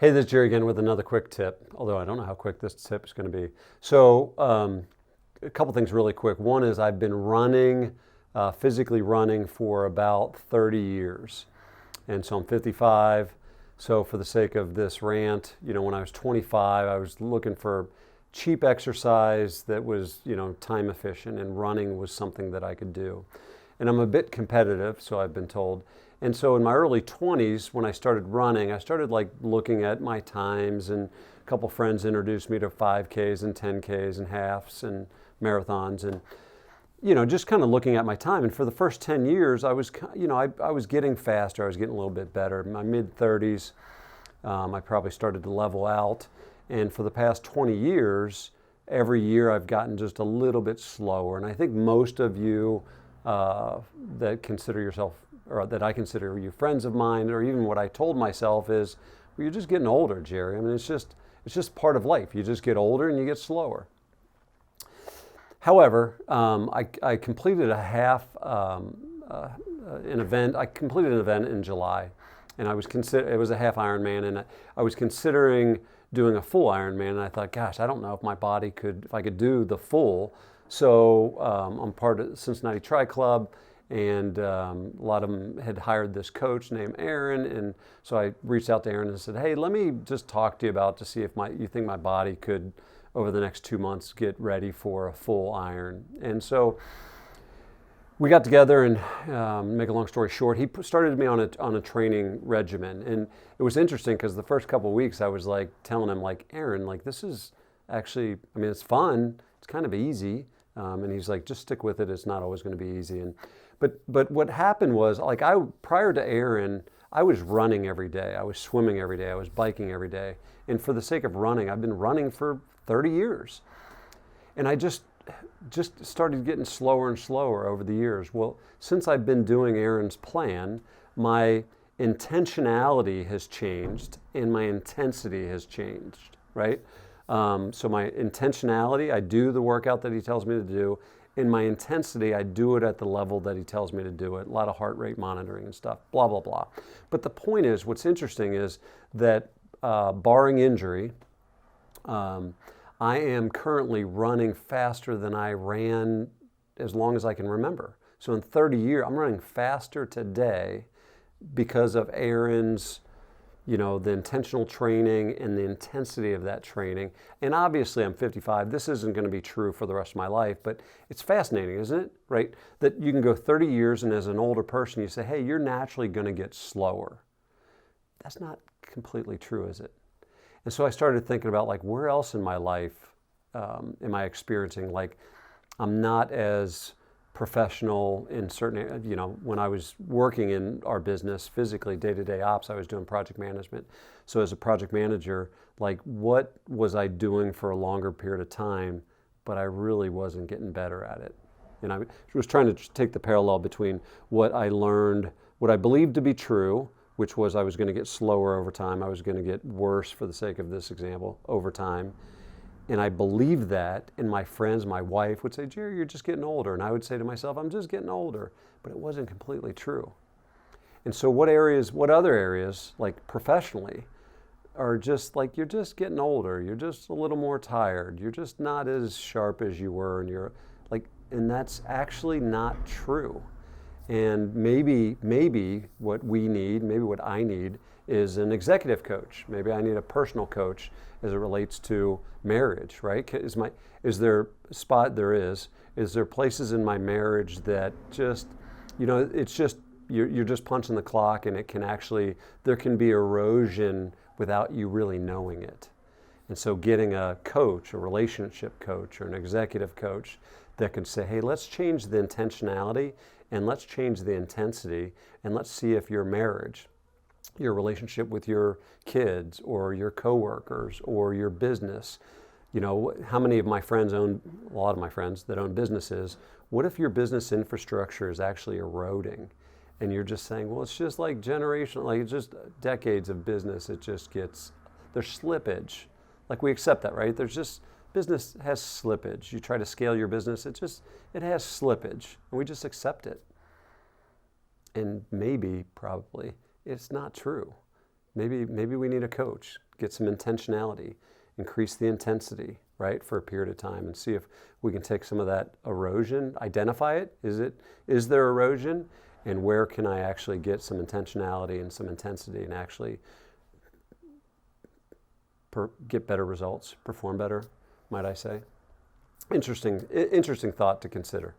Hey, this is Jerry again with another quick tip, although I don't know how quick this tip is going to be. So, a couple things really quick. One is I've been running, physically running for about 30 years. And so I'm 55. So for the sake of this rant, when I was 25, I was looking for cheap exercise that was, time efficient, and running was something that I could do. And I'm a bit competitive, so I've been told. And so in my early 20s, when I started running, I started like looking at my times, and a couple friends introduced me to 5Ks and 10Ks and halves and marathons, and just kind of looking at my time. And for the first 10 years, I was, I was getting faster. I was getting a little bit better. In my mid 30s, I probably started to level out. And for the past 20 years, every year I've gotten just a little bit slower. And I think most of you that consider yourself, or that I consider you friends of mine, or even what I told myself is, well, you're just getting older, Jerry. I mean, it's just part of life. You just get older and you get slower. However, I completed an event. I completed an event in July, and it was a half Ironman, and I was considering doing a full Ironman, and I thought, gosh, I don't know if my body if I could do the full. So I'm part of the Cincinnati Tri Club, and a lot of them had hired this coach named Aaron, and so I reached out to Aaron and said, hey, let me just talk to you to see if you think my body could, over the next 2 months, get ready for a full Iron. And so we got together, and make a long story short, he started me on a training regimen. And it was interesting because the first couple of weeks I was like telling him, like, Aaron, like, this is actually, I mean, it's fun, it's kind of easy. And he's like, just stick with it. It's not always going to be easy. But what happened was, like, prior to Aaron, I was running every day. I was swimming every day. I was biking every day. And for the sake of running, I've been running for 30 years. And I just started getting slower and slower over the years. Well, since I've been doing Aaron's plan, my intentionality has changed and my intensity has changed, right? So my intentionality, I do the workout that he tells me to do. In my intensity, I do it at the level that he tells me to do it. A lot of heart rate monitoring and stuff, blah, blah, blah. But the point is, what's interesting is that barring injury, I am currently running faster than I ran as long as I can remember. So in 30 years, I'm running faster today because of Aaron's, the intentional training and the intensity of that training. And obviously I'm 55. This isn't going to be true for the rest of my life, but it's fascinating, isn't it? Right? That you can go 30 years and as an older person, you say, hey, you're naturally going to get slower. That's not completely true, is it? And so I started thinking about, like, where else in my life am I experiencing, like, I'm not as professional in certain, when I was working in our business physically, day-to-day ops, I was doing project management. So as a project manager, like, what was I doing for a longer period of time, but I really wasn't getting better at it. And I was trying to take the parallel between what I learned, what I believed to be true, which was I was going to get slower over time. I was going to get worse, for the sake of this example, over time. And I believed that, and my friends, my wife would say, Jerry, you're just getting older. And I would say to myself, I'm just getting older. But it wasn't completely true. And so what other areas, like professionally, are just like, you're just getting older. You're just a little more tired. You're just not as sharp as you were. And that's actually not true. And maybe what we need, maybe what I need, is an executive coach. Maybe I need a personal coach as it relates to marriage, right? Is there places in my marriage that just, it's just, you're just punching the clock, and there can be erosion without you really knowing it. And so getting a coach, a relationship coach, or an executive coach that can say, hey, let's change the intentionality and let's change the intensity, and let's see if your marriage, your relationship with your kids or your coworkers or your business, how many of my friends a lot of my friends that own businesses, what if your business infrastructure is actually eroding? And you're just saying, well, it's just like generational, like it's just decades of business, there's slippage. Like, we accept that, right? Business has slippage. You try to scale your business, it has slippage, and we just accept it. And probably, it's not true. Maybe we need a coach, get some intentionality, increase the intensity, right, for a period of time, and see if we can take some of that erosion, identify it. Is there erosion, and where can I actually get some intentionality and some intensity and actually get better results, perform better, might I say? Interesting thought to consider.